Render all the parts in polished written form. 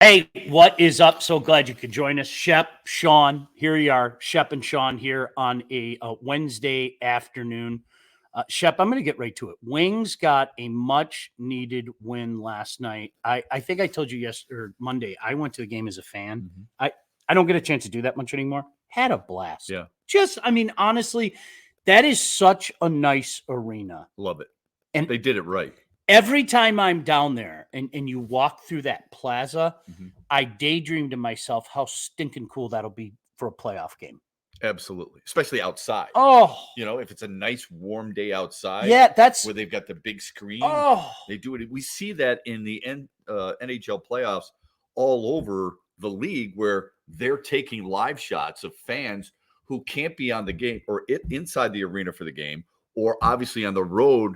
Hey, what is up? So glad you could join us. Shep, Sean, here you are. Shep and Sean here on a Wednesday afternoon. Shep, I'm going to get right to it. Wings got a much needed win last night. I think I told you yesterday or Monday, I went to the game as a fan. Mm-hmm. I don't get a chance to do that much anymore. Had a blast. Yeah. Honestly, that is such a nice arena. Love it. And they did it right. Every time I'm down there and you walk through that plaza, Mm-hmm. I daydream to myself how stinking cool that'll be for a playoff game. Absolutely. Especially outside. Oh, if it's a nice warm day outside. Yeah, that's where they've got the big screen. Oh, they do it. We see that in the NHL playoffs all over the league where they're taking live shots of fans who can't be on the game or inside the arena for the game, or obviously on the road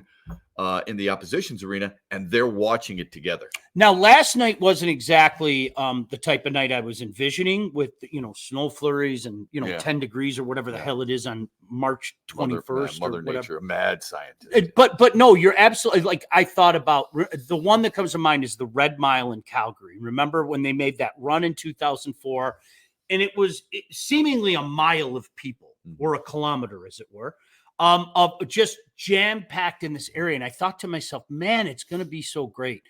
in the opposition's arena, and they're watching it together. Now, last night wasn't exactly the type of night I was envisioning with, snow flurries and, 10 degrees or whatever the hell it is on March 21st. Mother Nature, a mad scientist. But no, you're absolutely I thought about the one that comes to mind is the Red Mile in Calgary. Remember when they made that run in 2004 and it was seemingly a mile of people or a kilometer, as it were. Of just jam-packed in this area. And I thought to myself, man, it's going to be so great.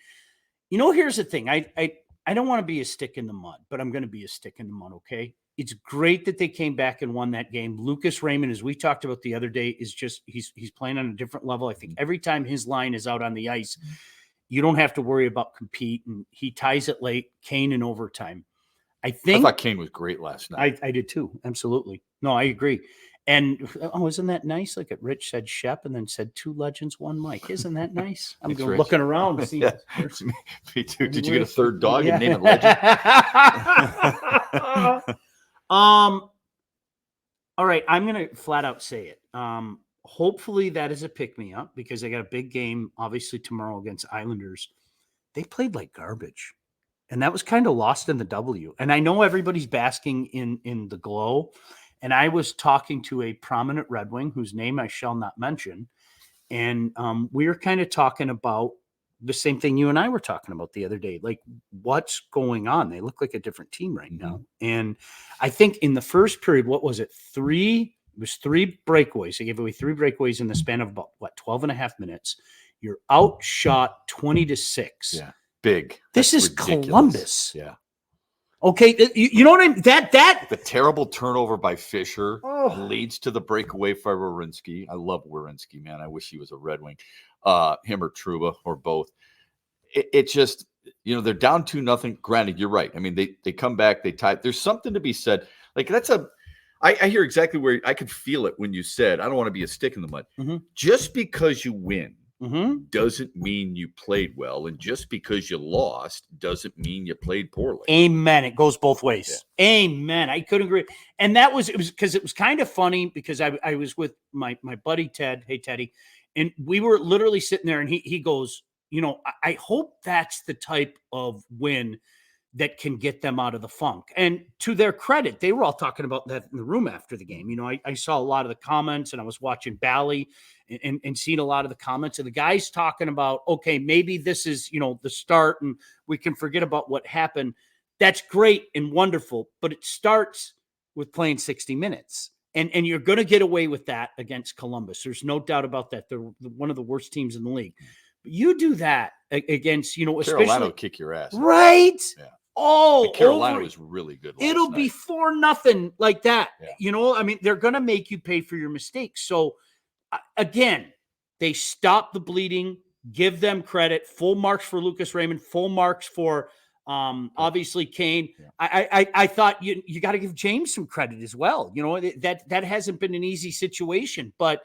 Here's the thing. I don't want to be a stick in the mud, but I'm going to be a stick in the mud, okay? It's great that they came back and won that game. Lucas Raymond, as we talked about the other day, is just he's playing on a different level. I think every time his line is out on the ice, you don't have to worry about compete. And he ties it late, Kane in overtime. I thought Kane was great last night. I did too. Absolutely. No, I agree. And isn't that nice? Like Rich said Shep and then said 2 legends, 1 Mike. Isn't that nice? I'm looking around to see. Yeah. Me too. Did you get a third dog and name it Legend? All right. I'm going to flat out say it. Hopefully that is a pick-me-up because they got a big game, obviously, tomorrow against Islanders. They played like garbage. And that was kind of lost in the W. And I know everybody's basking in the glow. And I was talking to a prominent Red Wing whose name I shall not mention. And we were kind of talking about the same thing you and I were talking about the other day. Like, what's going on? They look like a different team right now. And I think in the first period, what was it? 3 breakaways. They gave away 3 breakaways in the span of about, 12 and a half minutes. You're outshot 20-6. Yeah. Big. This is ridiculous. Columbus. Yeah. Okay, you know what I mean? That the terrible turnover by Fisher leads to the breakaway for Werenski. I love Werenski, man. I wish he was a Red Wing, him or Trouba or both. It just, they're down 2-0. Granted, you're right. I mean, they come back, they tie. There's something to be said. Like I hear exactly where I could feel it when you said, I don't want to be a stick in the mud. Mm-hmm. Just because you win. Doesn't mean you played well, and just because you lost doesn't mean you played poorly. Amen. It goes both ways. Yeah. Amen. I couldn't agree. And it was because it was kind of funny because I was with my buddy Ted. Hey Teddy, and we were literally sitting there, and he goes, I hope that's the type of win that can get them out of the funk. And to their credit, they were all talking about that in the room after the game. I saw a lot of the comments, and I was watching Bally and seeing a lot of the comments, and the guys talking about, okay, maybe this is, the start and we can forget about what happened. That's great and wonderful, but it starts with playing 60 minutes. And you're going to get away with that against Columbus. There's no doubt about that. They're one of the worst teams in the league. But you do that against, Carolina will kick your ass. Right? Yeah. Oh, Carolina was really good. It'll be 4-0 like that. Yeah. They're going to make you pay for your mistakes. So again, they stop the bleeding, give them credit, full marks for Lucas Raymond, full marks for obviously Kane. Yeah. I thought you got to give James some credit as well. That hasn't been an easy situation, but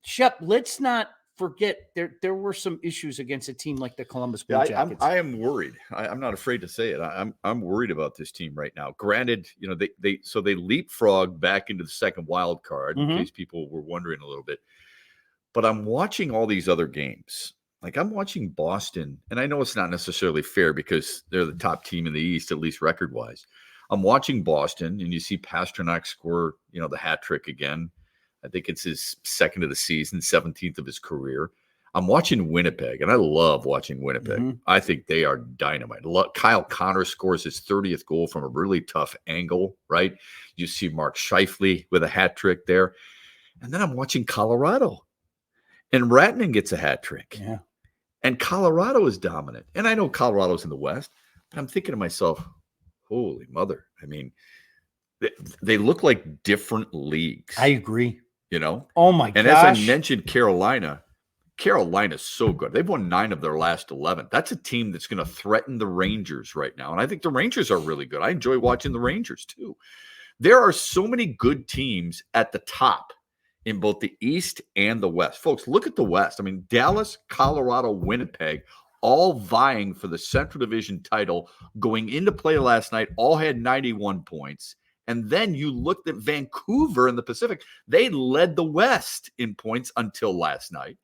Shep, let's not forget there were some issues against a team like the Columbus Blue Jackets. I am worried. I'm not afraid to say it. I'm worried about this team right now. Granted, they leapfrog back into the second wild card in case people were wondering a little bit. But I'm watching all these other games. Like I'm watching Boston, and I know it's not necessarily fair because they're the top team in the East, at least record-wise. I'm watching Boston, and you see Pasternak score, the hat trick again. I think it's his 2nd of the season, 17th of his career. I'm watching Winnipeg, and I love watching Winnipeg. Mhm. I think they are dynamite. Kyle Connor scores his 30th goal from a really tough angle, right? You see Mark Scheifele with a hat trick there. And then I'm watching Colorado, and Ratnan gets a hat trick. Yeah. And Colorado is dominant. And I know Colorado's in the West, but I'm thinking to myself, holy mother. I mean, they look like different leagues. I agree. You know? Oh, my And gosh. as I mentioned, Carolina's so good. They've won 9 of their last 11. That's a team that's going to threaten the Rangers right now. And I think the Rangers are really good. I enjoy watching the Rangers too. There are so many good teams at the top in both the East and the West. Folks, look at the West. I mean, Dallas, Colorado, Winnipeg, all vying for the Central Division title going into play last night, all had 91 points. And then you looked at Vancouver in the Pacific. They led the West in points until last night.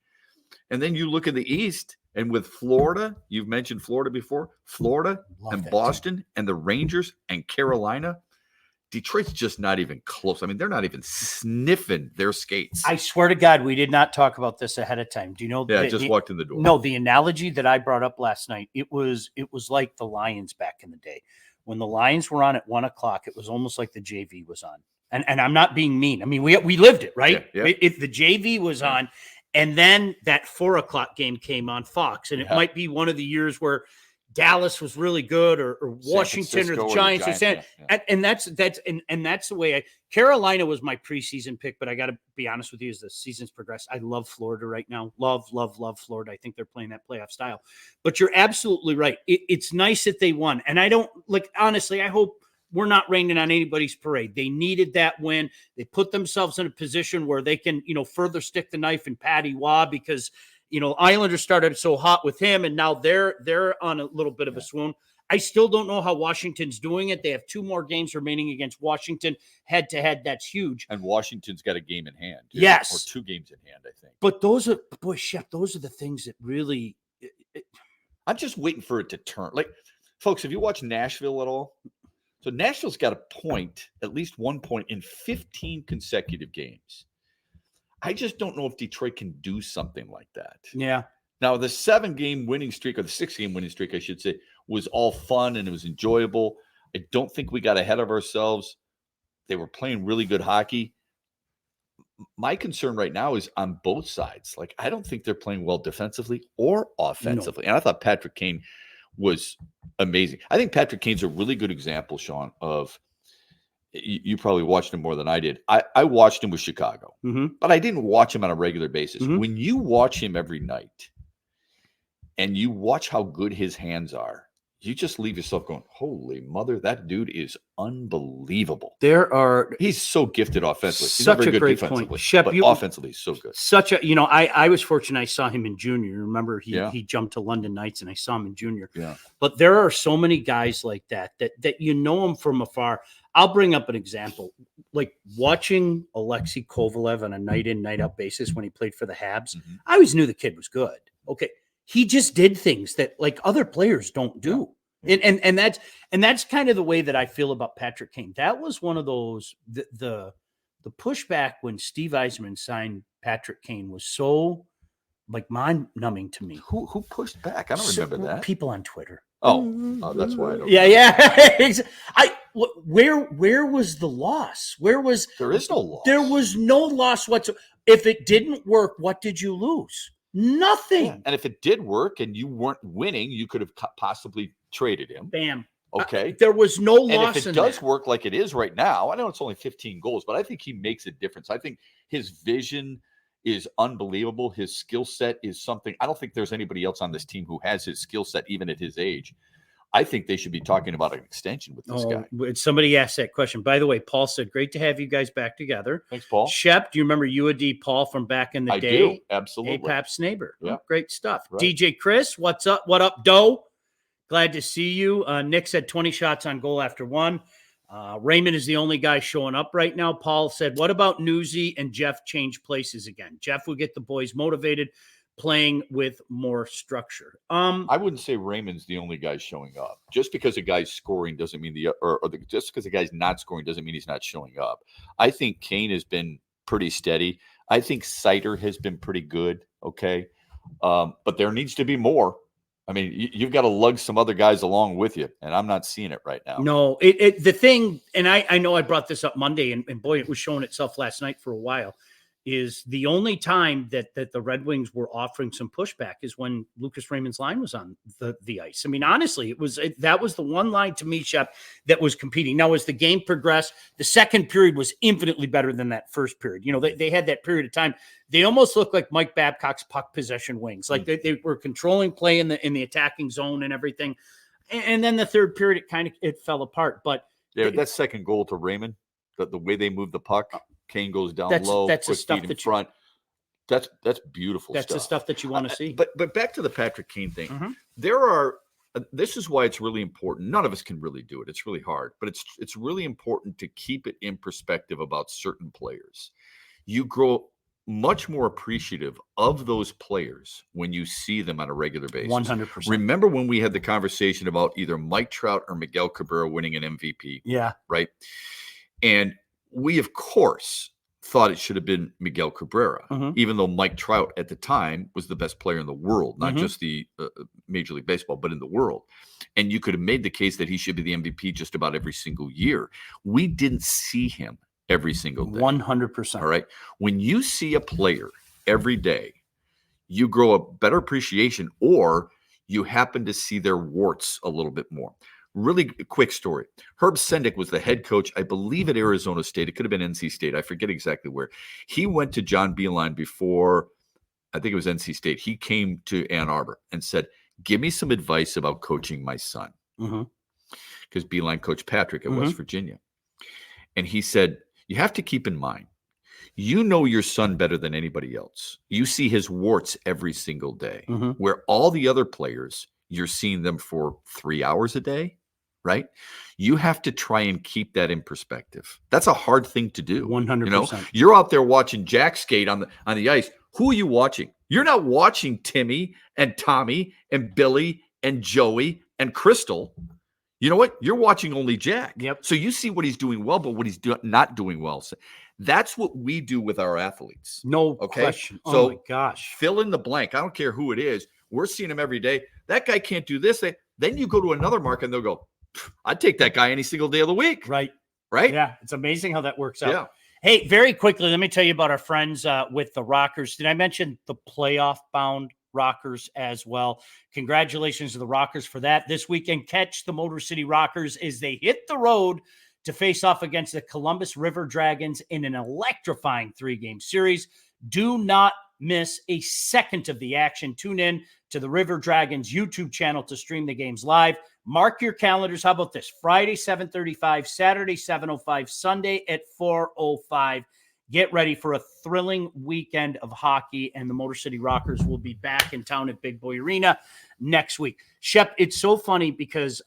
And then you look at the East, and with Florida, you've mentioned Florida before, Florida and Boston and the Rangers and Carolina, Detroit's just not even close. I mean, they're not even sniffing their skates. I swear to God, we did not talk about this ahead of time. Do you know? Yeah, I just walked in the door. No, the analogy that I brought up last night, it was like the Lions back in the day. When the Lions were on at 1 o'clock, it was almost like the JV was on. And I'm not being mean. I mean, we lived it, right? Yeah. The JV was on, and then that 4 o'clock game came on Fox, and it might be one of the years where Dallas was really good, or Washington, or the Giants, and that's the way Carolina was my preseason pick. But I got to be honest with you, as the season's progressed, I love Florida right now. Love Florida. I think they're playing that playoff style. But you're absolutely right. It's nice that they won, and I don't honestly. I hope we're not raining on anybody's parade. They needed that win. They put themselves in a position where they can, further stick the knife in Patty Waugh, because Islanders started so hot with him, and now they're on a little bit of a swoon. I still don't know how Washington's doing it. They have 2 more games remaining against Washington head-to-head. That's huge. And Washington's got a game in hand. Yes. Or 2 games in hand, I think. But Shep, those are the things that really... I'm just waiting for it to turn. Like, folks, have you watched Nashville at all? So Nashville's got a point, at least 1 point, in 15 consecutive games. I just don't know if Detroit can do something like that. Yeah. Now, the 7-game winning streak, or the 6-game winning streak, I should say, was all fun and it was enjoyable. I don't think we got ahead of ourselves. They were playing really good hockey. My concern right now is on both sides. Like, I don't think they're playing well defensively or offensively. No. And I thought Patrick Kane was amazing. I think Patrick Kane's a really good example, Sean, of... You probably watched him more than I did. I watched him with Chicago, but I didn't watch him on a regular basis. When you watch him every night and you watch how good his hands are, you just leave yourself going, holy mother, that dude is unbelievable. He's so gifted offensively. He's such a great point. Shep, but offensively, he's so good. I was fortunate. I saw him in junior. Remember, he jumped to London Knights, and I saw him in junior. Yeah. But there are so many guys like that you know him from afar. I'll bring up an example, like watching Alexei Kovalev on a night in, night out basis when he played for the Habs. I always knew the kid was good. Okay. He just did things that like other players don't do. Yeah. And that's kind of the way that I feel about Patrick Kane. That was one of those, the pushback when Steve Yzerman signed Patrick Kane was so like mind numbing to me. Who pushed back? I don't remember that. People on Twitter. Oh, that's why I don't Yeah. Where was the loss? There is no loss. There was no loss whatsoever. If it didn't work, what did you lose? Nothing. Yeah. And if it did work and you weren't winning, you could have possibly traded him. Bam. Okay. There was no loss. And if it does work like it is right now, I know it's only 15 goals, but I think he makes a difference. I think his vision is unbelievable. His skill set is something. I don't think there's anybody else on this team who has his skill set, even at his age. I think they should be talking about an extension with this guy. Somebody asked that question. By the way, Paul said, great to have you guys back together. Thanks, Paul. Shep, do you remember UAD Paul from back in the day? I do, absolutely. APAP's neighbor. Yeah. Oh, great stuff. Right. DJ Chris, what's up? What up, Doe? Glad to see you. Nick said 20 shots on goal after 1. Raymond is the only guy showing up right now. Paul said, what about Newsy and Jeff change places again? Jeff will get the boys motivated, playing with more structure. I wouldn't say Raymond's the only guy showing up. Just because a guy's scoring doesn't mean just because a guy's not scoring doesn't mean he's not showing up. I think Kane has been pretty steady. I think Sider has been pretty good. Okay. But there needs to be more. I mean, you've got to lug some other guys along with you, and I'm not seeing it right now. No, the thing, and I know I brought this up Monday, and boy, it was showing itself last night for a while, is the only time that the Red Wings were offering some pushback is when Lucas Raymond's line was on the ice. I mean, honestly, that was the one line to me, Shep, that was competing. Now, as the game progressed, the second period was infinitely better than that first period. You know, they had that period of time. They almost looked like Mike Babcock's puck possession wings. Like they were controlling play in the attacking zone and everything. And then the third period, it fell apart. But yeah, that second goal to Raymond, the way they moved the puck, Kane goes down low, that's the puts stuff feet in front. That's beautiful. That's stuff. the stuff that you want to see. But back to the Patrick Kane thing. Mm-hmm. There are. This is why it's really important. None of us can really do it. It's really hard, but it's really important to keep it in perspective about certain players. You grow much more appreciative of those players when you see them on a regular basis. 100%. Remember when we had the conversation about either Mike Trout or Miguel Cabrera winning an MVP? Yeah. Right. And we, of course, thought it should have been Miguel Cabrera, even though Mike Trout at the time was the best player in the world, not just the Major League Baseball, but in the world. And you could have made the case that he should be the MVP just about every single year. We didn't see him every single day. 100%. All right. When you see a player every day, you grow a better appreciation, or you happen to see their warts a little bit more. Really quick story. Herb Sendek was the head coach, I believe, at Arizona State. It could have been NC State. I forget exactly where. He went to John Beilein before, I think it was NC State. He came to Ann Arbor and said, give me some advice about coaching my son. Because Beilein coached Patrick at West Virginia. And he said, you have to keep in mind, you know your son better than anybody else. You see his warts every single day, where all the other players, you're seeing them for 3 hours a day, right? You have to try and keep that in perspective. That's a hard thing to do. 100%. You know, you're out there watching Jack skate on the ice. Who are you watching? You're not watching Timmy and Tommy and Billy and Joey and Crystal. You know what? You're watching only Jack. Yep. So you see what he's doing well, but what he's not doing well. So that's what we do with our athletes. No question. So oh my gosh. Fill in the blank. I don't care who it is. We're seeing him every day. That guy can't do this. Then you go to another market and they'll go, I'd take that guy any single day of the week. Right. Right? Yeah. It's amazing how that works out. Yeah. Hey, very quickly, let me tell you about our friends with the Rockers. Did I mention the playoff-bound Rockers as well? Congratulations to the Rockers for that. This weekend, catch the Motor City Rockers as they hit the road to face off against the Columbus River Dragons in an electrifying 3-game series. Do not miss a second of the action. Tune in to the River Dragons YouTube channel to stream the games live. Mark your calendars. How about this? Friday, 7:35, Saturday, 7:05, Sunday at 4:05. Get ready for a thrilling weekend of hockey, and the Motor City Rockers will be back in town at Big Boy Arena next week. Shep, it's so funny because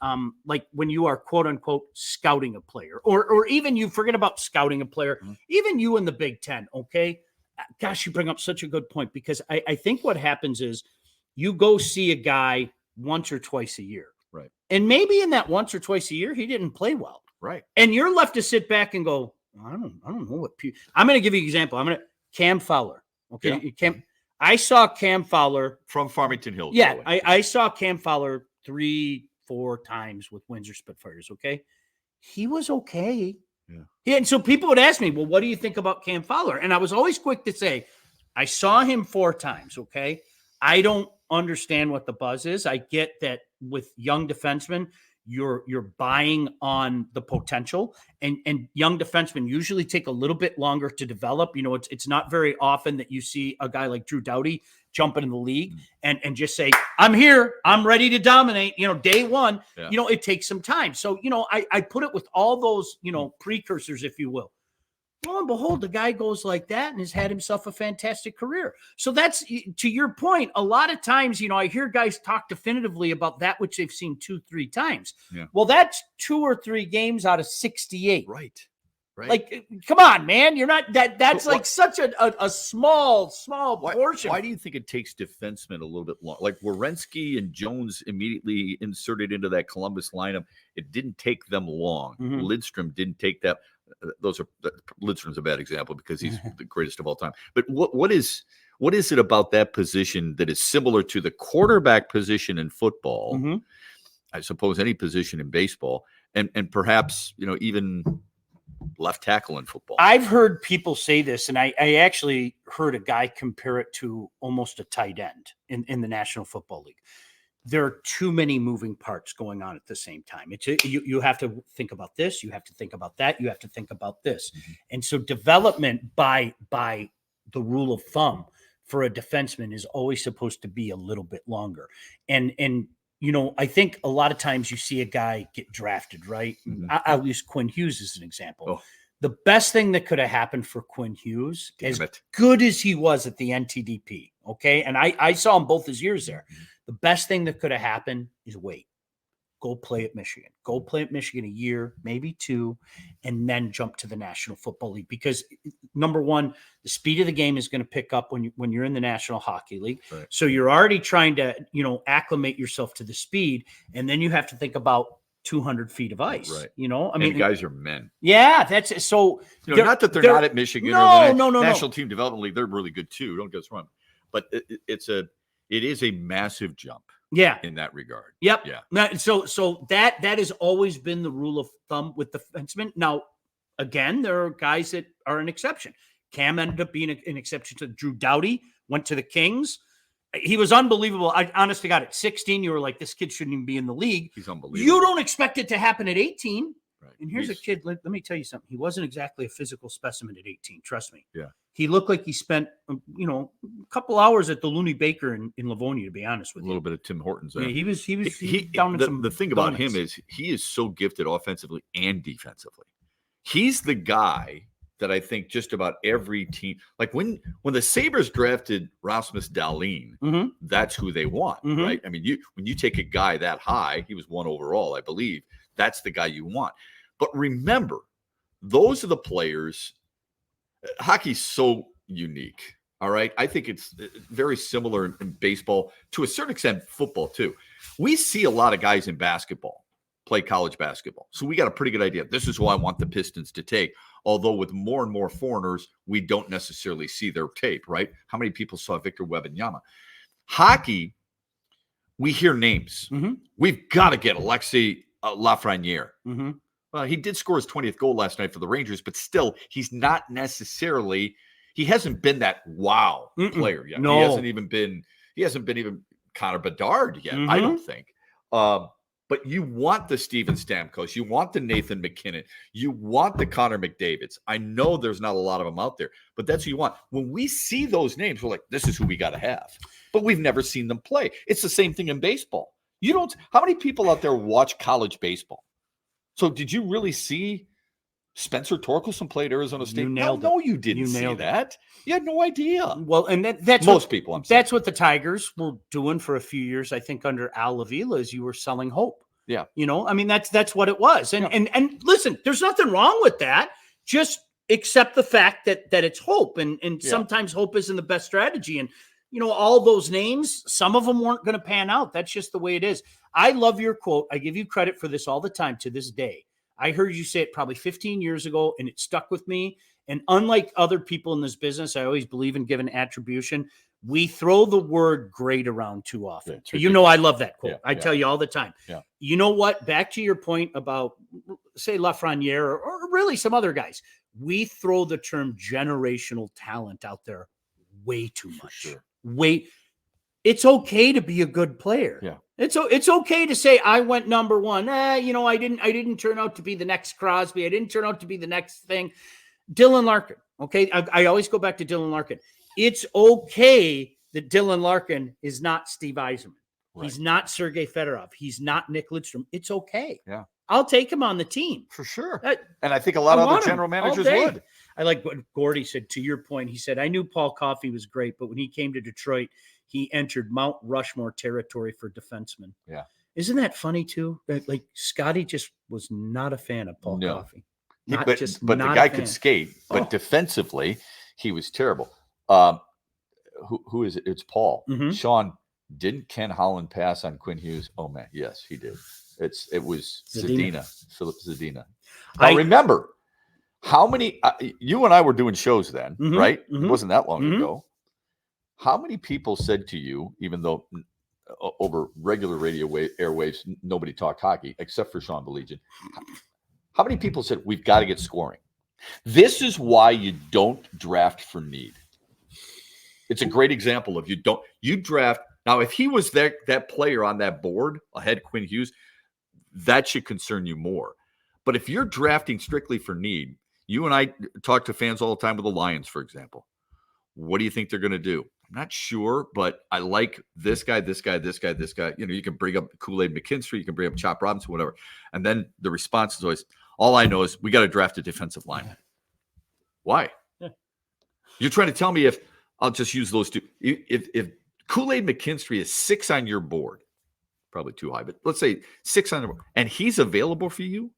like when you are quote unquote scouting a player, or even you forget about scouting a player, even you in the Big Ten, okay? Gosh, you bring up such a good point, because I think what happens is you go see a guy once or twice a year. Right. And maybe in that once or twice a year, he didn't play well. Right. And you're left to sit back and go, I don't know what. I'm going to give you an example. Cam Fowler. Okay. Yeah. I saw Cam Fowler from Farmington Hills. Yeah. I saw Cam Fowler 3-4 times with Windsor Spitfires. Okay. He was okay. Yeah. And so people would ask me, well, what do you think about Cam Fowler? And I was always quick to say, I saw him 4 times. Okay. I don't understand what the buzz is. I get that with young defensemen, you're buying on the potential, and young defensemen usually take a little bit longer to develop. You know, it's not very often that you see a guy like Drew Doughty jump into the league and just say, I'm here, I'm ready to dominate, you know, day one. Yeah. You know, it takes some time. So, you know, I put it with all those, you know, precursors, if you will. Lo and behold, the guy goes like that and has had himself a fantastic career. So that's, to your point, a lot of times, you know, I hear guys talk definitively about that which they've seen 2-3 times. Yeah. Well, that's 2 or 3 games out of 68. Right. Like, come on, man. You're not that's like such a small portion. Why do you think it takes defensemen a little bit long? Like Werenski and Jones immediately inserted into that Columbus lineup. It didn't take them long. Lidstrom didn't take that. Lidstrom's a bad example because he's the greatest of all time. But what is What is it about that position that is similar to the quarterback position in football? Mm-hmm. I suppose any position in baseball, and perhaps, even left tackle in football. I've heard people say this, and I actually heard a guy compare it to almost a tight end in the National Football League. There are too many moving parts going on at the same time. You have to think about this, you have to think about that, you have to think about this. Mm-hmm. And so development by the rule of thumb for a defenseman is always supposed to be a little bit longer. And I think a lot of times you see a guy get drafted, right? Mm-hmm. I'll use Quinn Hughes as an example. Oh. The best thing that could have happened for Quinn Hughes, as good as he was at the NTDP, okay? And I saw him both his years there. Mm-hmm. The best thing that could have happened is wait. Go play at Michigan. Go play at Michigan a year, maybe two, and then jump to the National Football League. Because number one, the speed of the game is going to pick up when you're in the National Hockey League. Right. So you're already trying to, acclimate yourself to the speed, and then you have to think about 200 feet of ice. Right. I mean, guys are men. Yeah, that's so. Not that they're not at Michigan or the National Team Development League. They're really good too. Don't get us wrong, but it is a massive jump. Yeah, in that regard. Yep. Yeah. So that has always been the rule of thumb with defensemen. Now, again, there are guys that are an exception. Cam ended up being an exception to Drew Doughty. Went to the Kings. He was unbelievable. Honest to God, at 16, you were like, this kid shouldn't even be in the league. He's unbelievable. You don't expect it to happen at 18. Right. And here's a kid. Let me tell you something. He wasn't exactly a physical specimen at 18. Trust me. Yeah. He looked like he spent, a couple hours at the Looney Baker in Livonia, to be honest with you. A little bit of Tim Hortons there. Yeah, he was down in some the thing about him is he is so gifted offensively and defensively. He's the guy that I think just about every team, like when the Sabres drafted Rasmus Dahlin, mm-hmm. that's who they want, mm-hmm. right? I mean, when you take a guy that high, he was 1 overall, I believe, that's the guy you want. But remember, those are the players. Hockey's so unique, all right? I think it's very similar in baseball, to a certain extent, football too. We see a lot of guys in basketball play college basketball. So we got a pretty good idea. This is who I want the Pistons to take. Although with more and more foreigners, we don't necessarily see their tape, right? How many people saw Victor Wembanyama? Hockey, we hear names. Mm-hmm. We've got to get Alexis Lafreniere. Mm-hmm. Well, he did score his 20th goal last night for the Rangers, but still, he's not necessarily. He hasn't been that wow player yet. No. He hasn't been even Connor Bedard yet. Mm-hmm. I don't think. But you want the Steven Stamkos, you want the Nathan McKinnon, you want the Connor McDavids. I know there's not a lot of them out there, but that's who you want. When we see those names, we're like, this is who we got to have. But we've never seen them play. It's the same thing in baseball. How many people out there watch college baseball? So did you really see Spencer Torkelson play at Arizona State? No, you didn't see that. You had no idea. Well, and that's most people. That's what the Tigers were doing for a few years. I think under Al Avila, is you were selling hope. Yeah, I mean that's what it was. And listen, there's nothing wrong with that. Just accept the fact that it's hope, and sometimes hope isn't the best strategy. And all those names, some of them weren't going to pan out. That's just the way it is. I love your quote. I give you credit for this all the time to this day. I heard you say it probably 15 years ago, and it stuck with me. And unlike other people in this business, I always believe in giving attribution. We throw the word great around too often. Yeah, I love that quote. I tell you all the time. Yeah. You know what? Back to your point about, say, Lafreniere or really some other guys. We throw the term generational talent out there way too much. Sure. It's okay to be a good player. Yeah. It's okay to say I went number one. I didn't turn out to be the next Crosby. I didn't turn out to be the next thing. Dylan Larkin. Okay. I always go back to Dylan Larkin. It's okay that Dylan Larkin is not Steve Yzerman. Right. He's not Sergei Fedorov. He's not Nick Lidstrom. It's okay. Yeah. I'll take him on the team. For sure. And I think a lot of other general managers would. I like what Gordy said, to your point. He said, I knew Paul Coffey was great, but when he came to Detroit, he entered Mount Rushmore territory for defensemen. Yeah. Isn't that funny too? That like Scotty just was not a fan of Paul Coffey. But the guy could skate, but defensively, he was terrible. Who is it? It's Paul. Mm-hmm. Sean, didn't Ken Holland pass on Quinn Hughes? Oh man, yes, he did. It was Zadina, Philip Zadina. Now remember how many you and I were doing shows then, right? Mm-hmm. It wasn't that long ago. How many people said to you, even though over regular radio airwaves, nobody talked hockey except for Sean Baligian, how many people said, we've got to get scoring? This is why you don't draft for need. It's a great example of you draft. Now, if he was that player on that board ahead, Quinn Hughes, that should concern you more. But if you're drafting strictly for need, you and I talk to fans all the time with the Lions, for example. What do you think they're going to do? I'm not sure, but I like this guy, this guy, this guy, this guy. You can bring up Kool-Aid McKinstry, you can bring up Chop Robinson, whatever. And then the response is always, all I know is we got to draft a defensive lineman. Why? Yeah. You're trying to tell me if I'll just use those two. If Kool-Aid McKinstry is 6 on your board, probably too high, but let's say 6 on the board, and he's available for you,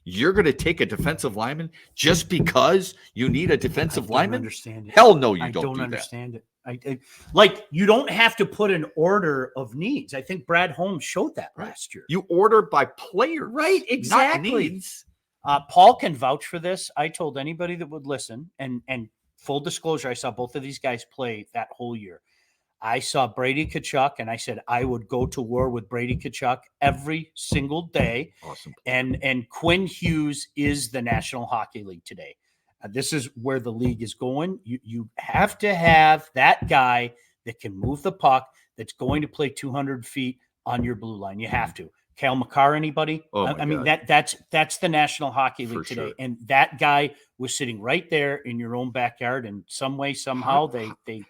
you're going to take a defensive lineman just because you need a defensive lineman? Understand it. Hell no, you I don't understand it. Like, you don't have to put an order of needs. I think Brad Holmes showed that last year. You order by player, right? Exactly. Not needs. Paul can vouch for this. I told anybody that would listen, and full disclosure, I saw both of these guys play that whole year. I saw Brady Tkachuk, and I said I would go to war with Brady Tkachuk every single day. Awesome. And Quinn Hughes is the National Hockey League today. This is where the league is going. You have to have that guy that can move the puck, that's going to play 200 feet on your blue line. You have to. Kale McCarr, anybody? I mean, that's the National Hockey League today. Sure. And that guy was sitting right there in your own backyard, and some way, somehow, they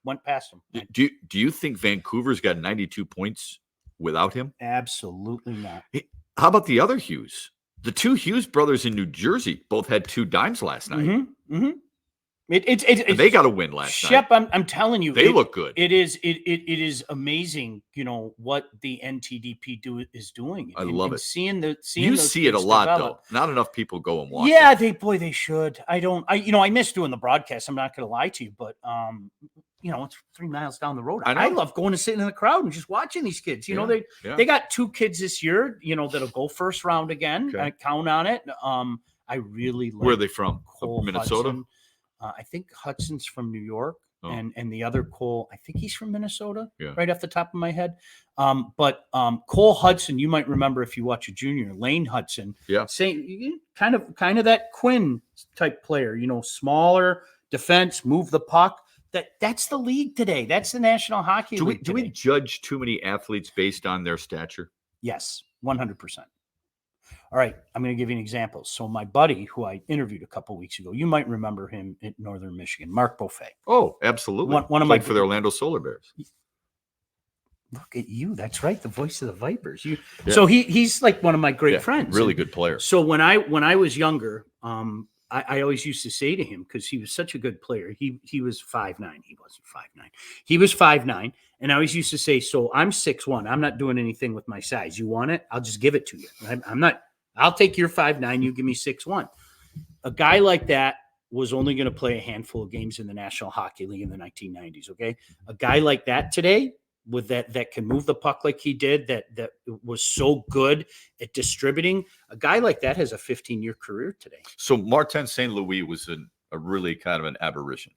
went past him. Do you think Vancouver's got 92 points without him? Absolutely not. How about the other Hughes? The 2 Hughes brothers in New Jersey both had 2 dimes last night. Mm-hmm. Mm-hmm. They got a win last Shep, night. I'm telling you, they look good. It is amazing, what the NTDP is doing. I love it. You see it a lot develop. Though. Not enough people go and watch. Yeah, they should. I miss doing the broadcast. I'm not going to lie to you, but it's 3 miles down the road. I love going and sitting in the crowd and just watching these kids. They got 2 kids this year, that'll go first round again. Okay. I count on it. I really like. Where are they from? Cole Minnesota. Hudson. I think Hudson's from New York, and the other Cole, I think he's from Minnesota, right off the top of my head. But Cole Hudson, you might remember if you watch a junior, Lane Hudson, saying kind of that Quinn type player, smaller defense, move the puck. That's the league today. That's the National Hockey League. Do we judge too many athletes based on their stature? Yes, 100%. All right, I'm going to give you an example. So my buddy, who I interviewed a couple weeks ago, you might remember him in Northern Michigan, Mark Beaufait. Oh, absolutely. One of my for the Orlando Solar Bears. Look at you. That's right, the voice of the Vipers. So he's like one of my great friends. Really good player. So when I was younger, I always used to say to him, because he was such a good player. He was 5'9". He wasn't 5'9". He was 5'9". And I always used to say, so I'm 6'1". I'm not doing anything with my size. You want it? I'll just give it to you. I'll take your 5'9". You give me 6'1". A guy like that was only going to play a handful of games in the National Hockey League in the 1990s. Okay. A guy like that today, with that can move the puck like he did, that was so good at distributing, a guy like that has a 15-year career today. So Martin St. Louis was a really kind of an aberration.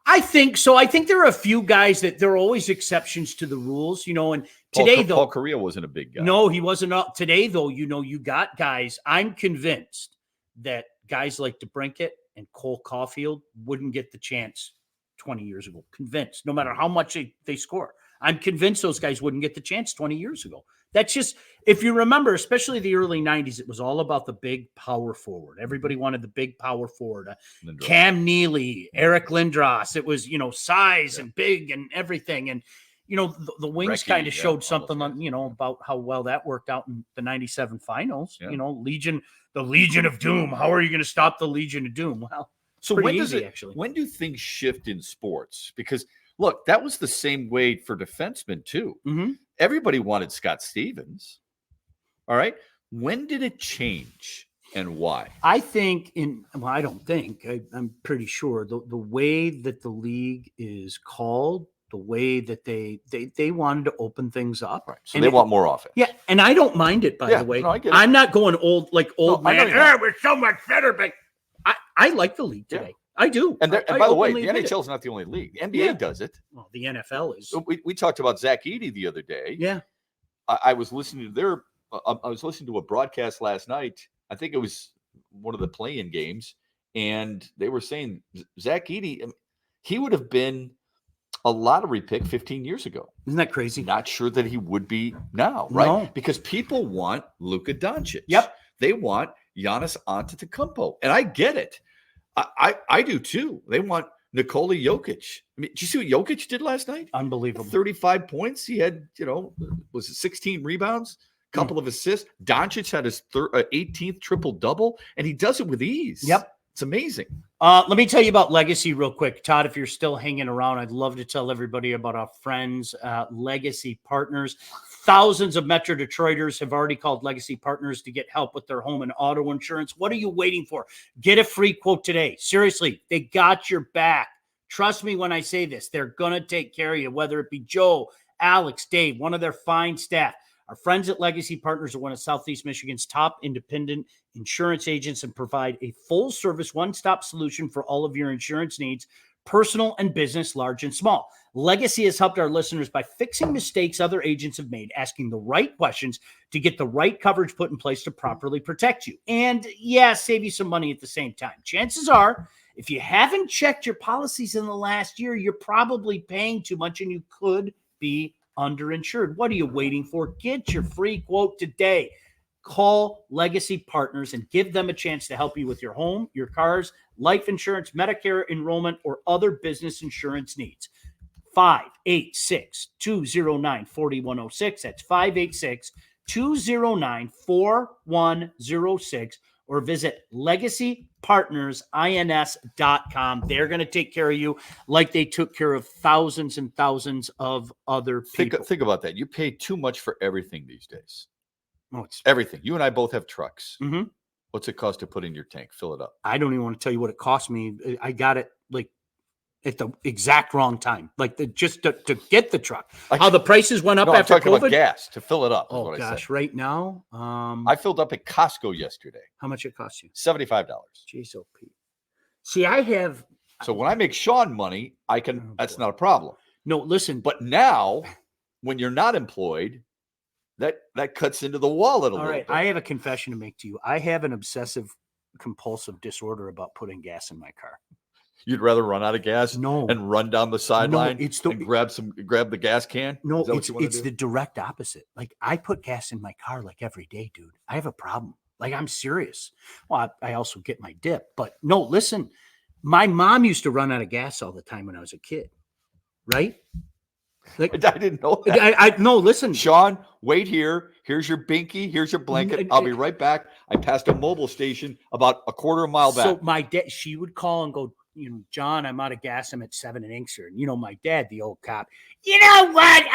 I think so. I think there are a few guys that there are always exceptions to the rules, and today, Paul Correa wasn't a big guy. No, he wasn't. Today, though, you got guys. I'm convinced that guys like DeBrincat and Cole Caulfield wouldn't get the chance 20 years ago. Convinced, no matter how much they score. I'm convinced those guys wouldn't get the chance 20 years ago. That's just, if you remember, especially the early 90s, it was all about the big power forward. Everybody wanted the big power forward. Cam Neely, Eric Lindros. It was, size and big and everything. And, the Wings kind of showed something on, about how well that worked out in the 97 finals. Yeah. The Legion of Doom. How are you going to stop the Legion of Doom? Well, so when do things shift in sports? Because look, that was the same way for defensemen too. Mm-hmm. Everybody wanted Scott Stevens. All right. When did it change and why? I think I don't think, I'm pretty sure the way that the league is called, the way that they wanted to open things up. Right. So they want more offense. Yeah. And I don't mind it, by the way. No, I'm not going old man. We're so much better, but I like the league today. I do. And, I by the way, openly the admit it. NHL is not the only league. The NBA Yeah. does it. Well, the NFL is. So we talked about Zach Edey the other day. Yeah. I was listening to I was listening to a broadcast last night. I think it was one of the play-in games, and they were saying Zach Edey, he would have been a lottery pick 15 years ago. Isn't that crazy? Not sure that he would be now, right? No. Because people want Luka Doncic. Yep. They want Giannis Antetokounmpo, and I get it. I do too. They want Nikola Jokic. I mean, did you see what Jokic did last night? Unbelievable. 35 points. He had, was it 16 rebounds, a couple of assists. Doncic had his 18th triple-double, and he does it with ease. Yep. It's amazing. Let me tell you about Legacy real quick. Todd, if you're still hanging around, I'd love to tell everybody about our friends, Legacy Partners. Thousands of Metro Detroiters have already called Legacy Partners to get help with their home and auto insurance. What are you waiting for? Get a free quote today. Seriously, they got your back. Trust me when I say this. They're going to take care of you, whether it be Joe, Alex, Dave, one of their fine staff. Our friends at Legacy Partners are one of Southeast Michigan's top independent insurance agents and provide a full-service, one-stop solution for all of your insurance needs, personal and business, large and small. Legacy has helped our listeners by fixing mistakes other agents have made, asking the right questions to get the right coverage put in place to properly protect you. And, save you some money at the same time. Chances are, if you haven't checked your policies in the last year, you're probably paying too much and you could be underinsured. What are you waiting for? Get your free quote today. Call Legacy Partners and give them a chance to help you with your home, your cars, life insurance, Medicare enrollment, or other business insurance needs. 586-209-4106. That's 586-209-4106. Or visit legacypartnersins.com. They're going to take care of you like they took care of thousands and thousands of other people. Think about that. You pay too much for everything these days. Oh, it's everything. You and I both have trucks. Mm-hmm. What's it cost to put in your tank? Fill it up. I don't even want to tell you what it cost me. I got it like at the exact wrong time, like just to get the truck. How the prices went up after I'm talking COVID. about gas to fill it up. Oh gosh, right now, I filled up at Costco yesterday. How much it cost you? $75. Jeez, oh Pete. See, I have. So when I make Sean money, I can. Oh, that's not a problem. No, listen. But now, when you're not employed, that cuts into the wallet a little bit. I have a confession to make to you. I have an obsessive compulsive disorder about putting gas in my car. You'd rather run out of gas and run down the sideline and grab the gas can? No, it's the direct opposite. Like I put gas in my car like every day, dude. I have a problem. Like I'm serious. Well, I also get my dip, but no, listen, my mom used to run out of gas all the time when I was a kid. Right? Like I didn't know that. No, listen. Sean, wait here. Here's your binky. Here's your blanket. I'll be right back. I passed a mobile station about a quarter of a mile back. So my dad, she would call and go, John, I'm out of gas. I'm at 7 in Inkster. And my dad, the old cop, you know what?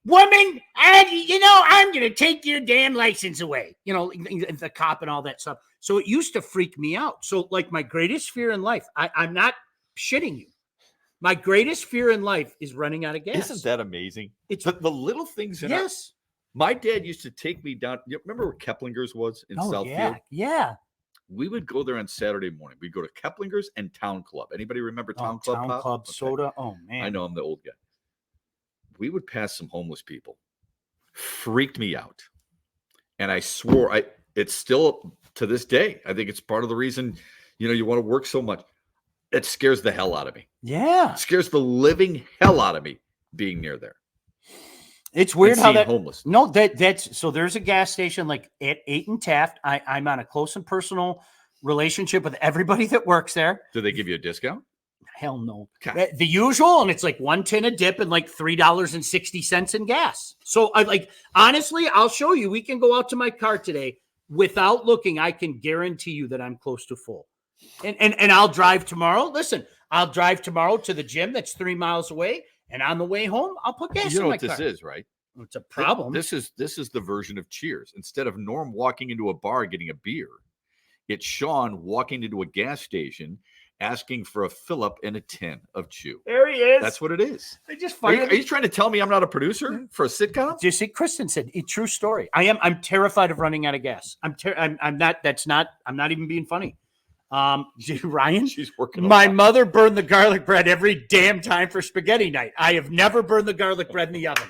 Woman, I'm going to take your damn license away. The cop and all that stuff. So it used to freak me out. So like my greatest fear in life, I'm not shitting you. My greatest fear in life is running out of gas. Isn't that amazing? It's the little things. Yes. My dad used to take me down. You remember where Keplinger's was in Southfield? Yeah. We would go there on Saturday morning. We'd go to Keplinger's and Town Club. Anybody remember Town Club? Town Club soda. Oh man, I know I'm the old guy. We would pass some homeless people. Freaked me out, and I swore it's still to this day. I think it's part of the reason you want to work so much. It scares the hell out of me. Yeah. It scares the living hell out of me being near there. It's weird how that homeless. No, that's so there's a gas station like at 8 and Taft. I'm on a close and personal relationship with everybody that works there. Do they give you a discount? Hell no. God. The usual, and it's like $1.10 a dip and like $3.60 in gas. So honestly, I'll show you. We can go out to my car today without looking. I can guarantee you that I'm close to full. And I'll drive tomorrow. Listen, I'll drive tomorrow to the gym that's 3 miles away. And on the way home, I'll put gas in my car. You know what this is, right? It's a problem. This is the version of Cheers. Instead of Norm walking into a bar getting a beer, it's Sean walking into a gas station asking for a fill-up and a tin of chew. There he is. That's what it is. I just are you trying to tell me I'm not a producer for a sitcom? Just see, Kristen said, "A true story." I'm terrified of running out of gas. I'm not even being funny. Ryan, She's working. My mother burned the garlic bread every damn time for spaghetti night. I have never burned the garlic bread in the oven.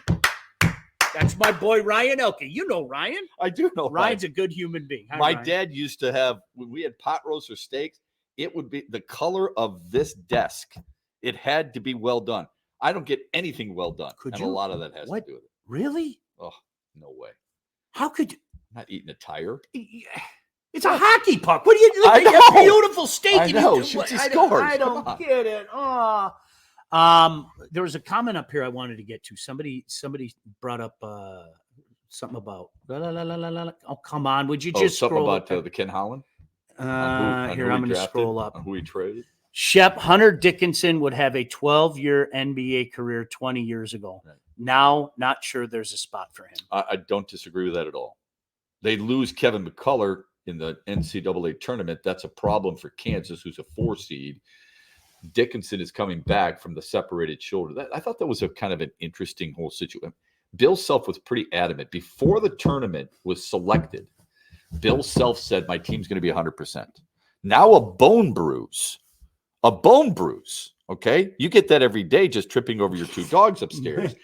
That's my boy, Ryan Elke. You know Ryan. I do know Ryan's a good human being. Hi, My Ryan. dad used to have, when we had pot roast or steaks, it would be the color of this desk. It had to be well done. I don't get anything well done. Could and you? a lot of that has to do with it. Really? Oh, no way. How could you? I'm not eating a tire. It's a hockey puck. What do you do? I know. A beautiful steak. I know. She scores. I don't get it. Oh. There was a comment up here I wanted to get to. Somebody brought up something about Oh, come on. Would you just something scroll about the Ken Holland? here, I'm going to scroll up. On who he traded? Shep Hunter Dickinson would have a 12-year NBA career 20 years ago. Right. Now, not sure there's a spot for him. I don't disagree with that at all. They lose Kevin McCullough in the NCAA tournament. That's a problem for Kansas, who's a 4 seed. Dickinson is coming back from the separated shoulder. I thought that was a kind of an interesting whole situation. Bill Self was pretty adamant. Before the tournament was selected, Bill Self said, my team's going to be 100%. Now a bone bruise, okay? You get that every day just tripping over your 2 dogs upstairs.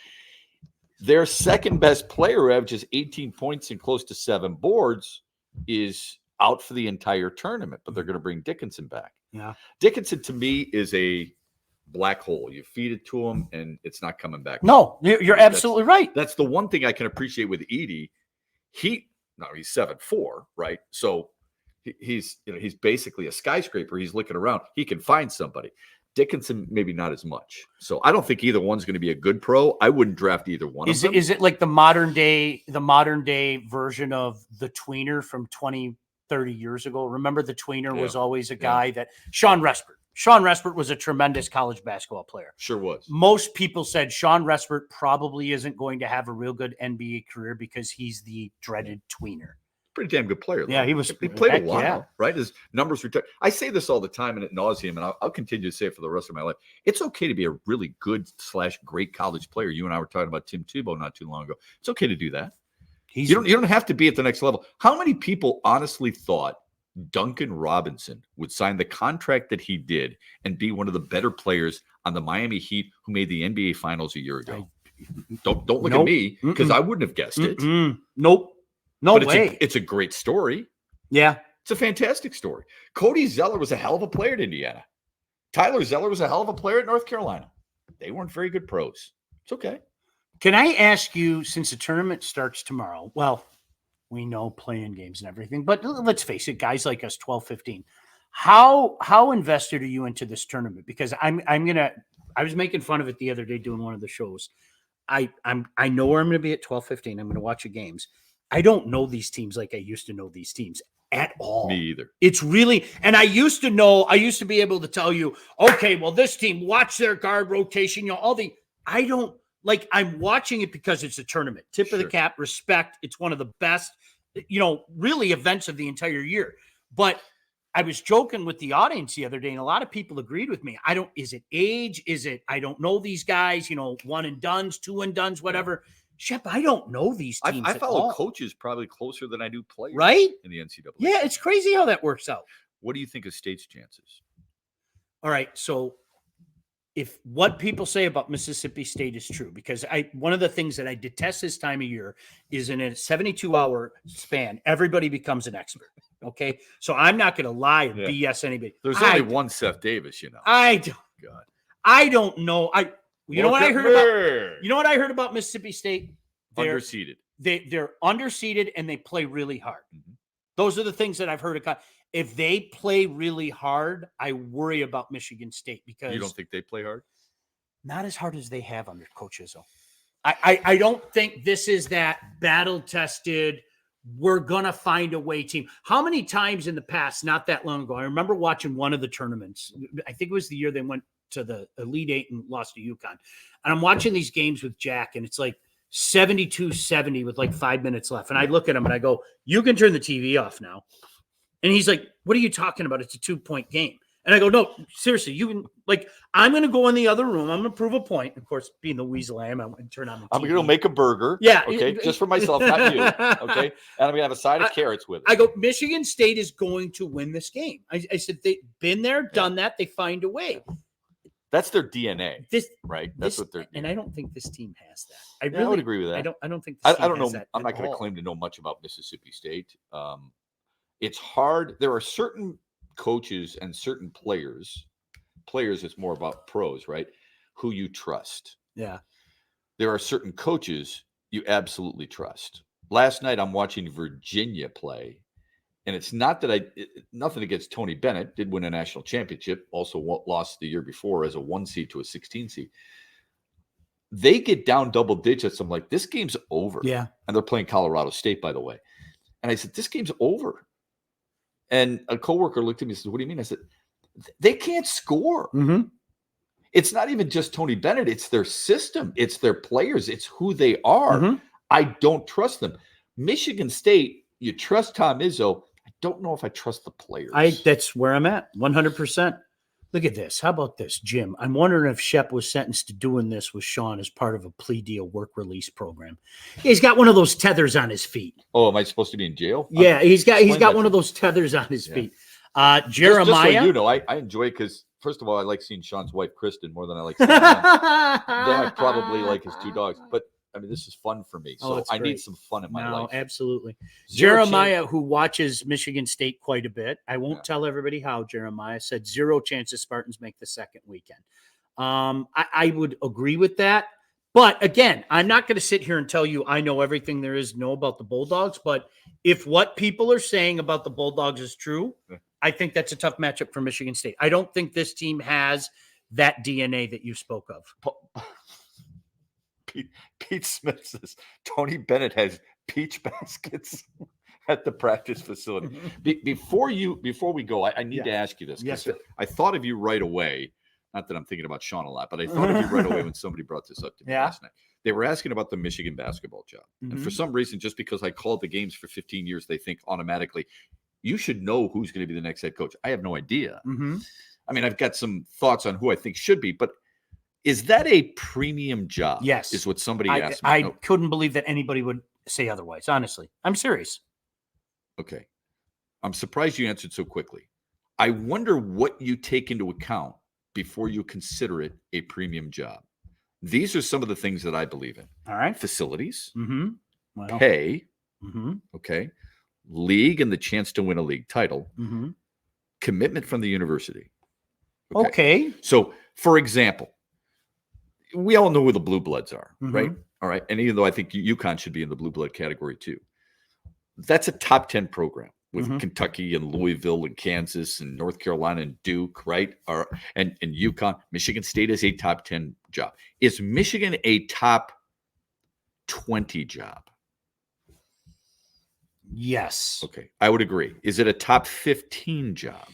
Their second best player, averages 18 points and close to 7 boards, is out for the entire tournament, but they're going to bring Dickinson back. Yeah. Dickinson, to me, is a black hole. You feed it to him, and it's not coming back. No, you're absolutely right. That's the one thing I can appreciate with Edey. He's 7'4", right? So he's basically a skyscraper. He's looking around. He can find somebody. Dickinson, maybe not as much. So I don't think either one's going to be a good pro. I wouldn't draft either one of them. Is it like the modern day version of the tweener from 20, 30 years ago? Remember, the tweener was always a guy that Sean Respert. Sean Respert was a tremendous college basketball player. Sure was. Most people said Sean Respert probably isn't going to have a real good NBA career because he's the dreaded tweener. Pretty damn good player, though. Yeah, he played a while, right? His numbers were. I say this all the time and ad nauseum, and I'll continue to say it for the rest of my life. It's okay to be a really good / great college player. You and I were talking about Tim Tebow not too long ago. It's okay to do that. You don't have to be at the next level. How many people honestly thought Duncan Robinson would sign the contract that he did and be one of the better players on the Miami Heat, who made the NBA Finals a year ago? Don't look at me, because I wouldn't have guessed it. Nope. No but way. It's a great story. Yeah. It's a fantastic story. Cody Zeller was a hell of a player at Indiana. Tyler Zeller was a hell of a player at North Carolina. They weren't very good pros. It's okay. Can I ask you, since the tournament starts tomorrow, well, we know playing games and everything, but let's face it, guys like us, 12, 15, how invested are you into this tournament? Because I was making fun of it the other day doing one of the shows. I know where I'm going to be at 12, 15. I'm going to watch the games. I don't know these teams like I used to know these teams at all. Me either. It's really, and I used to be able to tell you, okay, well, this team, watch their guard rotation, I'm watching it because it's a tournament. Tip of the cap, respect. It's one of the best, really events of the entire year. But I was joking with the audience the other day, and a lot of people agreed with me. Is it age? I don't know these guys, one and dones, two and dones, whatever. Shep, I don't know these teams. I follow coaches probably closer than I do players, right? In the NCAA. Yeah, it's crazy how that works out. What do you think of State's chances? All right, so if what people say about Mississippi State is true, because one of the things that I detest this time of year is in a 72-hour span, everybody becomes an expert. Okay, so I'm not going to lie and BS anybody. There's only one Seth Davis, I don't know. You know what I heard about Mississippi State? They're underseeded. They're underseeded and they play really hard. Mm-hmm. Those are the things that I've heard. If they play really hard, I worry about Michigan State, because you don't think they play hard? Not as hard as they have under Coach Izzo. I don't think this is that battle-tested, we're going to find a way team. How many times in the past, not that long ago, I remember watching one of the tournaments. I think it was the year they went to the Elite Eight and lost to UConn. And I'm watching these games with Jack, and it's like 72-70 with like 5 minutes left. And I look at him and I go, you can turn the TV off now. And he's like, what are you talking about? It's a 2-point game. And I go, no, seriously, you can, like, I'm going to go in the other room. I'm going to prove a point. Of course, being the weasel I am, I'm going to turn on the TV. I'm going to make a burger. Yeah. Okay. Just for myself, not you. Okay. And I'm going to have a side of carrots with it. I go, Michigan State is going to win this game. I said, they've been there, done that. They find a way. That's their DNA, right? That's what they're. And I don't think this team has that. I would agree with that. I don't think. This I don't know. That I'm not going to claim to know much about Mississippi State. It's hard. There are certain coaches and certain players. Players, it's more about pros, right? Who you trust. Yeah. There are certain coaches you absolutely trust. Last night, I'm watching Virginia play. And it's not that nothing against Tony Bennett, did win a national championship, also lost the year before as a 1 seed to a 16 seed. They get down double digits. I'm like, this game's over. Yeah. And they're playing Colorado State, by the way. And I said, this game's over. And a coworker looked at me and said, what do you mean? I said, they can't score. Mm-hmm. It's not even just Tony Bennett. It's their system. It's their players. It's who they are. Mm-hmm. I don't trust them. Michigan State, you trust Tom Izzo. I don't know if I trust the players. That's where I'm at, 100%. Look at this. How about this, Jim? I'm wondering if Shep was sentenced to doing this with Sean as part of a plea deal work release program. He's got one of those tethers on his feet. Oh, am I supposed to be in jail? Yeah, he's got one of those tethers on his feet. Jeremiah. Just so you know, I enjoy it because, first of all, I like seeing Sean's wife, Kristen, more than I like seeing him. Then I probably like his 2 dogs. But I mean, this is fun for me. So I need some fun in my life. Absolutely. Jeremiah, who watches Michigan State quite a bit, I won't tell everybody how, Jeremiah said 0 chance the Spartans make the second weekend. I would agree with that. But again, I'm not going to sit here and tell you I know everything there is to know about the Bulldogs. But if what people are saying about the Bulldogs is true, I think that's a tough matchup for Michigan State. I don't think this team has that DNA that you spoke of. Pete Smith says Tony Bennett has peach baskets at the practice facility. Before we go, I need to ask you this. Yes, I thought of you right away. Not that I'm thinking about Sean a lot, but I thought of you right away when somebody brought this up to me last night. They were asking about the Michigan basketball job. And for some reason, just because I called the games for 15 years, they think automatically, you should know who's going to be the next head coach. I have no idea. I mean, I've got some thoughts on who I think should be, but is that a premium job? Yes. Is what somebody asked me. I couldn't believe that anybody would say otherwise, honestly. I'm serious. Okay. I'm surprised you answered so quickly. I wonder what you take into account before you consider it a premium job. These are some of the things that I believe in. All right. Facilities, Well, pay, okay, league and the chance to win a league title, commitment from the university. Okay. So, for example, we all know who the Blue Bloods are, right? All right. And even though I think UConn should be in the Blue Blood category too, that's a top 10 program with Kentucky and Louisville and Kansas and North Carolina and Duke, right? And UConn. Michigan State is a top 10 job. Is Michigan a top 20 job? Yes. Okay. I would agree. Is it a top 15 job?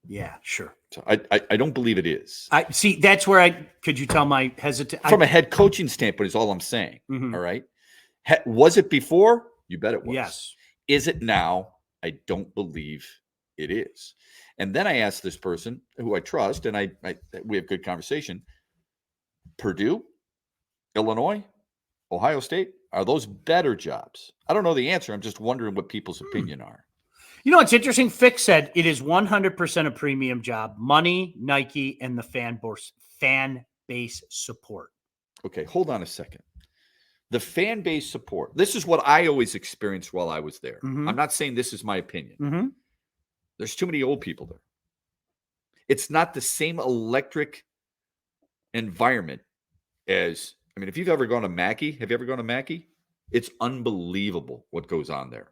Yeah, sure. So I don't believe it is. I see. That's where could you tell my hesitant from a head coaching standpoint is all I'm saying. All right. Was it before? You bet it was. Yes. Is it now? I don't believe it is. And then I asked this person who I trust, and we have good conversation. Purdue, Illinois, Ohio State, are those better jobs? I don't know the answer. I'm just wondering what people's opinion are. You know, it's interesting. Fick said it is 100% a premium job. Money, Nike, and the fan base support. Okay, hold on a second. The fan base support. This is what I always experienced while I was there. I'm not saying this is my opinion. There's too many old people there. It's not the same electric environment as, I mean, if you've ever gone to Mackey, have you ever gone to Mackey? It's unbelievable what goes on there.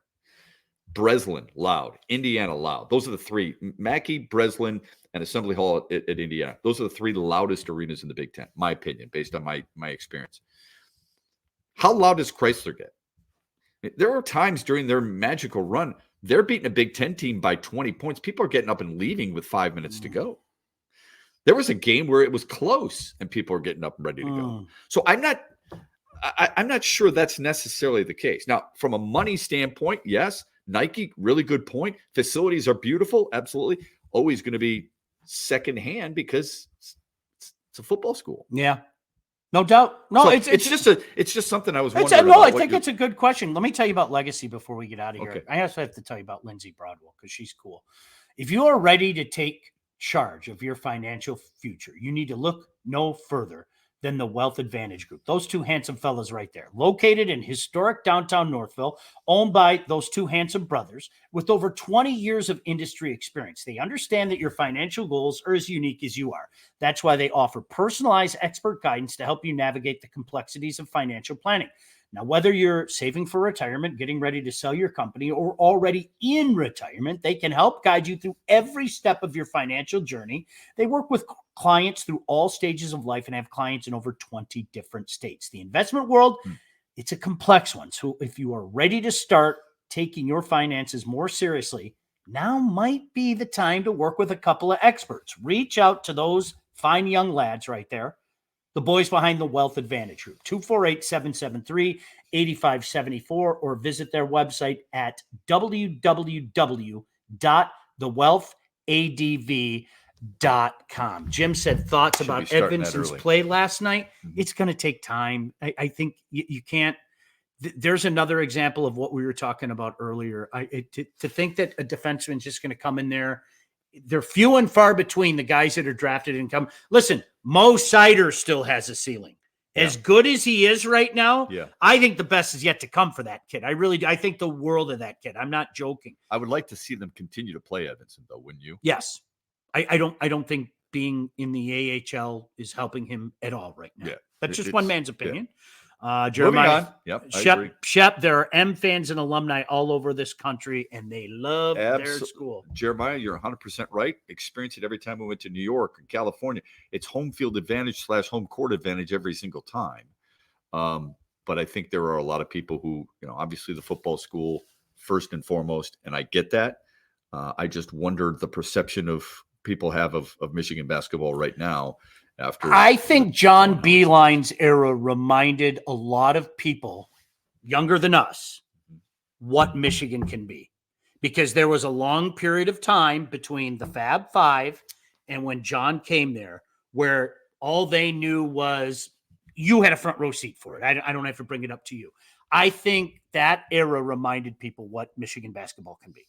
Breslin, loud. Indiana, loud. Those are the three. Mackey, Breslin, and Assembly Hall at Indiana. Those are the three loudest arenas in the Big Ten, my opinion, based on my experience. How loud does Chrysler get? There were times during their magical run, they're beating a Big Ten team by 20 points. People are getting up and leaving with 5 minutes to go. There was a game where it was close and people are getting up and ready to go. So I'm not sure that's necessarily the case. Now, from a money standpoint, yes, Nike, really good point. Facilities are beautiful. Absolutely. Always going to be secondhand because it's a football school. Yeah. No doubt. No, So it's just something I was wondering no, about. I think it's a good question. Let me tell you about legacy before we get out of here. Okay. I also have to tell you about Lindsay Broadwell because she's cool. If you are ready to take charge of your financial future, you need to look no further than the Wealth Advantage Group. Those two handsome fellas right there, located in historic downtown Northville, owned by those two handsome brothers with over 20 years of industry experience. They understand that your financial goals are as unique as you are. That's why they offer personalized expert guidance to help you navigate the complexities of financial planning. Now, whether you're saving for retirement, getting ready to sell your company, or already in retirement, they can help guide you through every step of your financial journey. They work with clients through all stages of life and have clients in over 20 different states. The investment world, it's a complex one. So if you are ready to start taking your finances more seriously, now might be the time to work with a couple of experts. Reach out to those fine young lads right there, the boys behind the Wealth Advantage Group, 248-773-8574, or visit their website at www.thewealthadv.com. Jim said thoughts about Edvinson's play last night. It's going to take time. I think you can't. There's another example of what we were talking about earlier. To think that a defenseman's just going to come in there. They're few and far between the guys that are drafted and come. Listen, Mo Sider still has a ceiling. As good as he is right now, I think the best is yet to come for that kid. I really do. I think the world of that kid. I'm not joking. I would like to see them continue to play Edvinson, though, wouldn't you? Yes. I don't think being in the AHL is helping him at all right now. Yeah. That's just one man's opinion. Jeremiah, Shep, there are M fans and alumni all over this country, and they love their school. Jeremiah, you're 100% right. Experience it every time we went to New York and California. It's home field advantage / home court advantage every single time. But I think there are a lot of people who, obviously the football school first and foremost, and I get that. I just wondered the perception of people have of Michigan basketball right now. I think John Beilein's era reminded a lot of people younger than us what Michigan can be, because there was a long period of time between the Fab Five and when John came there where all they knew was you had a front row seat for it. I don't have to bring it up to you. I think that era reminded people what Michigan basketball can be.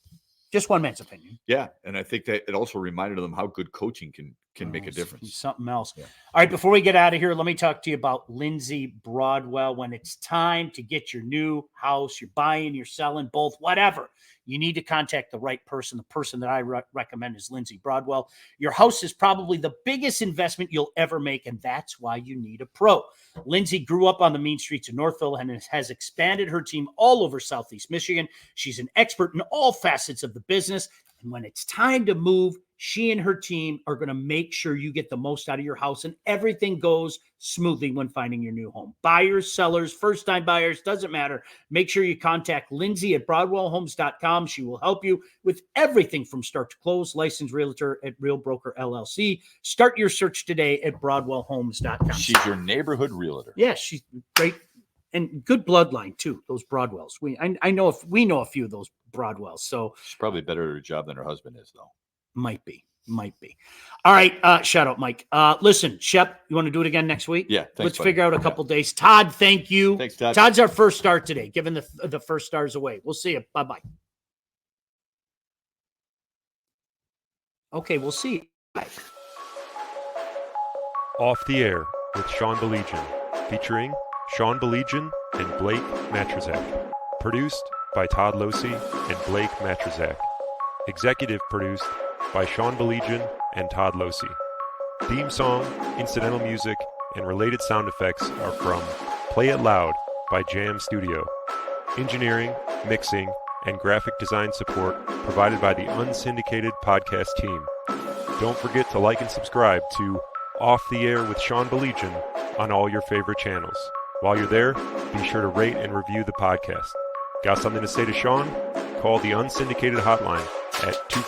Just one man's opinion. Yeah, and I think that it also reminded them how good coaching can make a difference. Something else. Yeah. All right, before we get out of here, let me talk to you about Lindsay Broadwell. When it's time to get your new house, you're buying, you're selling, both, whatever, you need to contact the right person. The person that I recommend is Lindsay Broadwell. Your house is probably the biggest investment you'll ever make, and that's why you need a pro. Lindsay grew up on the mean streets of Northville and has expanded her team all over Southeast Michigan. She's an expert in all facets of the business. And when it's time to move, she and her team are going to make sure you get the most out of your house and everything goes smoothly when finding your new home. Buyers, sellers, first-time buyers, doesn't matter. Make sure you contact Lindsay at BroadwellHomes.com. She will help you with everything from start to close. Licensed realtor at Real Broker LLC. Start your search today at BroadwellHomes.com. She's your neighborhood realtor. Yeah, she's great. And good bloodline too. Those Broadwells. We know a few of those Broadwells. So she's probably better at her job than her husband is, though. Might be. All right. Shout out, Mike. Listen, Shep, you want to do it again next week? Yeah. Thanks, Let's figure out a couple days. Todd, thank you. Thanks, Todd. Todd's our first star today, giving the first stars away. We'll see you. Bye-bye. Okay, we'll see you. Bye. Off the Air with Sean Baligian, featuring Sean Baligian and Blake Matrazak. Produced by Todd Losey and Blake Matrazak. Executive produced by Sean Baligian and Todd Losey. Theme song, incidental music, and related sound effects are from Play It Loud by Jam Studio. Engineering, mixing, and graphic design support provided by the unsyndicated podcast team. Don't forget to like and subscribe to Off the Air with Sean Baligian on all your favorite channels. While you're there, be sure to rate and review the podcast. Got something to say to Sean? Call the unsyndicated hotline at